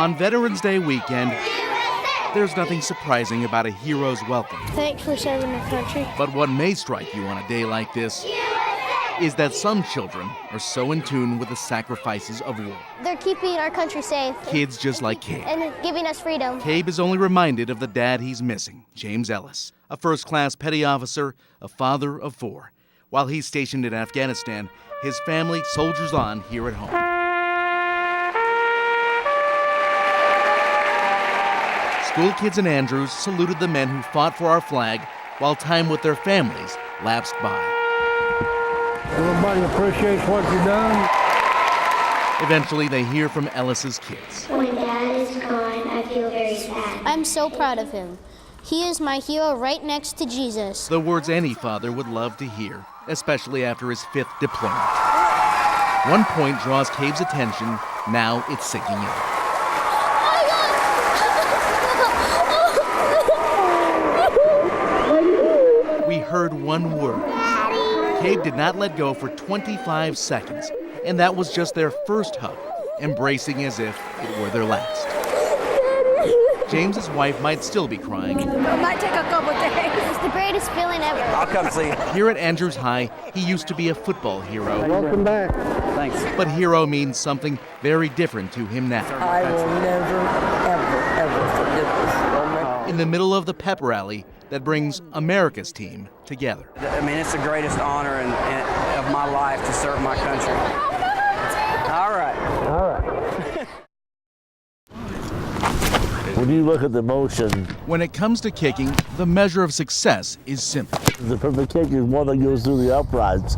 On Veterans Day weekend, there's nothing surprising about a hero's welcome. Thanks for serving the country. But what may strike you on a day like this is that some children are so in tune with the sacrifices of war. They're keeping our country safe. Kids just like Cabe. And giving us freedom. Cabe is only reminded of the dad he's missing, James Ellis, a first-class petty officer, a father of 4. While he's stationed in Afghanistan, his family soldiers on here at home. School kids in Andrews saluted the men who fought for our flag while time with their families lapsed by. Everybody appreciates what you've done. Eventually, they hear from Ellis's kids. When Dad is gone, I feel very sad. I'm so proud of him. He is my hero right next to Jesus. The words any father would love to hear, especially after his 5th deployment. One point draws Cabe's attention. Now it's sinking in. We heard one word. Cabe did not let go for 25 seconds, and that was just their first hug, embracing as if it were their last. James's wife might still be crying. It might take a couple days. It's the greatest feeling ever. I'll come see you. Here at Andrews High, he used to be a football hero. Welcome back. Thanks. But hero means something very different to him now. I will never, ever forget this moment. In the middle of the pep rally that brings America's team together. I mean, it's the greatest honor of my life to serve my country. All right. When you look at the motion, When it comes to kicking, the measure of success is simple. the perfect kick is one that goes through the uprights.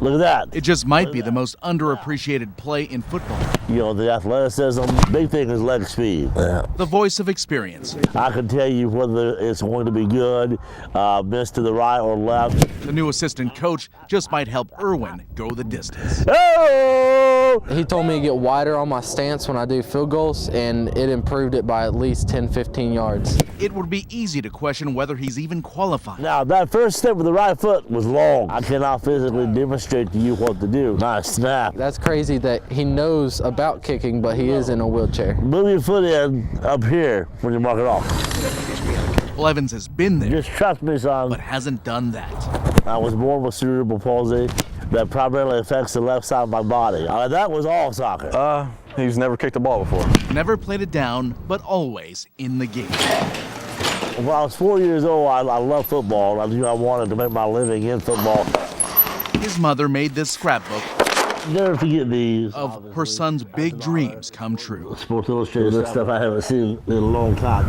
Look at that. It just might be the most underappreciated play in football. You know, the athleticism, big thing is leg speed. The voice of experience. I can tell you whether it's going to be good, miss to the right or left. The new assistant coach just might help Irwin go the distance. Oh! He told me to get wider on my stance when I do field goals, and it improved it by at least 10, 15 yards. It would be easy to question whether he's even qualified. Now, that first step with the right foot was long. I cannot physically demonstrate to you what to do. Nice snap. That's crazy that he knows about kicking, but he is in a wheelchair. Move your foot in up here when you mark it off. Blevins has been there, Just trust me, son. but hasn't done that. I was born with cerebral palsy that primarily affects the left side of my body. That was all soccer. He's never kicked a ball before. Never played it down, but always in the game. When I was 4 years old, I loved football. I knew I wanted to make my living in football. His mother made this scrapbook Never forget these. of her son's big dreams come true. Sports Illustrated, this stuff I haven't seen in a long time.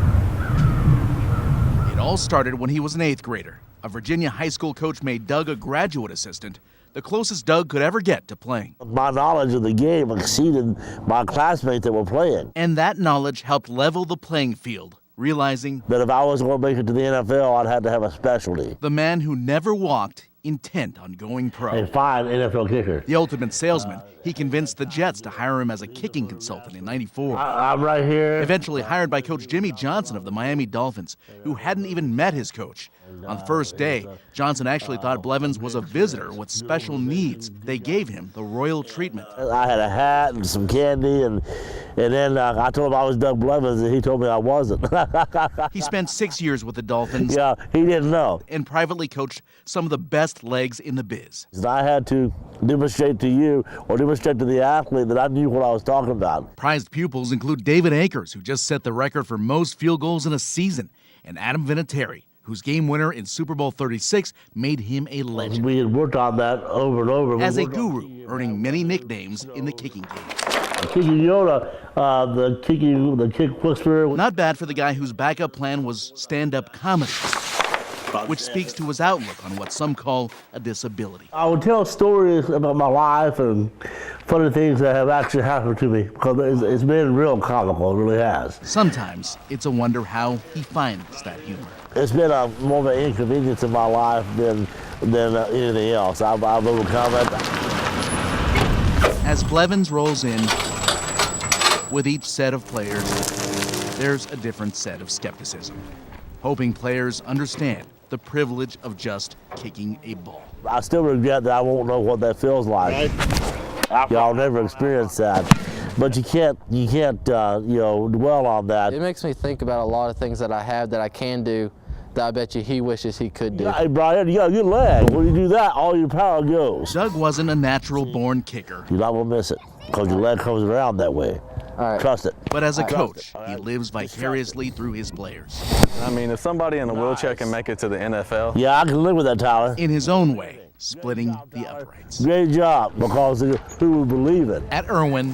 It all started when he was an 8th grader. A Virginia high school coach made Doug a graduate assistant, the closest Doug could ever get to playing. My knowledge of the game exceeded my classmates that were playing. And that knowledge helped level the playing field, realizing That if I was going to make it to the NFL, I'd have to have a specialty. the man who never walked, intent on going pro. A fine NFL kicker. The ultimate salesman, he convinced the Jets to hire him as a kicking consultant in '94. I'm right here. Eventually hired by Coach Jimmy Johnson of the Miami Dolphins, who hadn't even met his coach. On the first day, Johnson actually thought Blevins was a visitor with special needs. They gave him the royal treatment. I had a hat and some candy, and then I told him I was Doug Blevins, and he told me I wasn't. He spent 6 years with the Dolphins Yeah, he didn't know. and privately coached some of the best legs in the biz. I had to demonstrate to you or demonstrate to the athlete that I knew what I was talking about. Prized pupils include David Akers, who just set the record for most field goals in a season, and Adam Vinatieri, whose game winner in Super Bowl 36 made him a legend. We had worked on that over and over. As a guru, earning many nicknames in the kicking game. Kicking Yoda, the kick whisperer. Not bad for the guy whose backup plan was stand-up comedy, which speaks to his outlook on what some call a disability. I would tell stories about my life and funny things that have actually happened to me because it's been real comical, it really has. Sometimes it's a wonder how he finds that humor. It's been more of an inconvenience in my life than anything else. I've overcome it. As Blevins rolls in, with each set of players, there's a different set of skepticism, hoping players understand the privilege of just kicking a ball. I still regret that I won't know what that feels like. Y'all never experienced that. But you can't, dwell on that. It makes me think about a lot of things that I have that I can do that I bet you he wishes he could do. Hey, Brian, you got a good leg. When you do that, all your power goes. Doug wasn't a natural-born kicker, You're not going to miss it because your leg comes around that way. All right. Trust it. but as a coach, he lives vicariously through his players. I mean, if somebody in a wheelchair can make it to the NFL, Yeah, I can live with that, Tyler. In his own way, splitting the uprights. Great job, because who would believe it? At Irwin,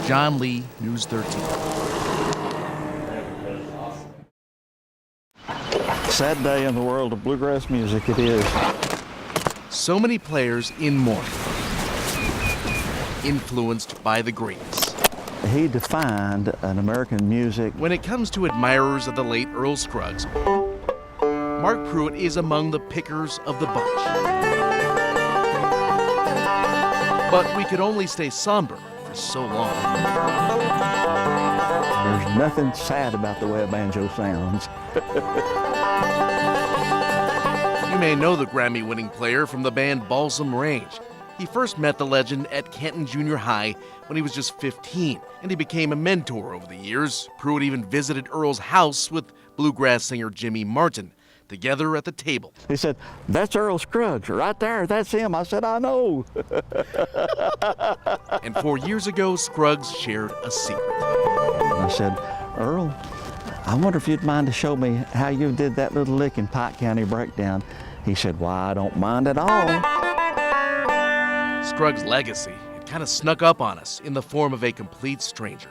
John Lee, News 13. Sad day in the world of bluegrass music, it is. So many players in mourning, influenced by the greats. He defined an American music. When it comes to admirers of the late Earl Scruggs, Mark Pruitt is among the pickers of the bunch. But we could only stay somber for so long. There's nothing sad about the way a banjo sounds. You may know the Grammy-winning player from the band Balsam Range. He first met the legend at Kenton Junior High when he was just 15, and he became a mentor over the years. Pruitt even visited Earl's house with bluegrass singer Jimmy Martin, together at the table. He said, "That's Earl Scruggs, right there, that's him." I said, "I know." And 4 years ago, Scruggs shared a secret. I said, "Earl, I wonder if you'd mind to show me how you did that little lick in Pike County Breakdown." He said, "Why, I don't mind at all." Scruggs' legacy, it kind of snuck up on us in the form of a complete stranger.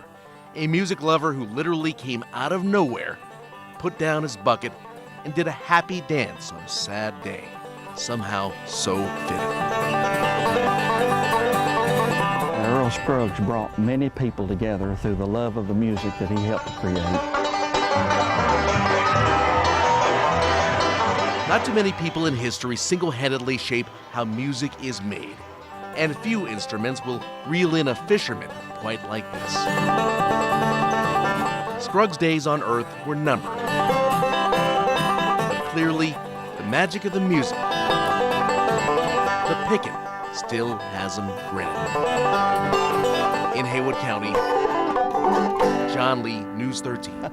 A music lover who literally came out of nowhere, put down his bucket, and did a happy dance on a sad day. Somehow so fitting. Earl Scruggs brought many people together through the love of the music that he helped create. Not too many people in history single-handedly shape how music is made, and few instruments will reel in a fisherman quite like this. Scruggs' days on Earth were numbered. But clearly, the magic of the music, the pickin', still has him grinning. In Haywood County, John Lee, News 13.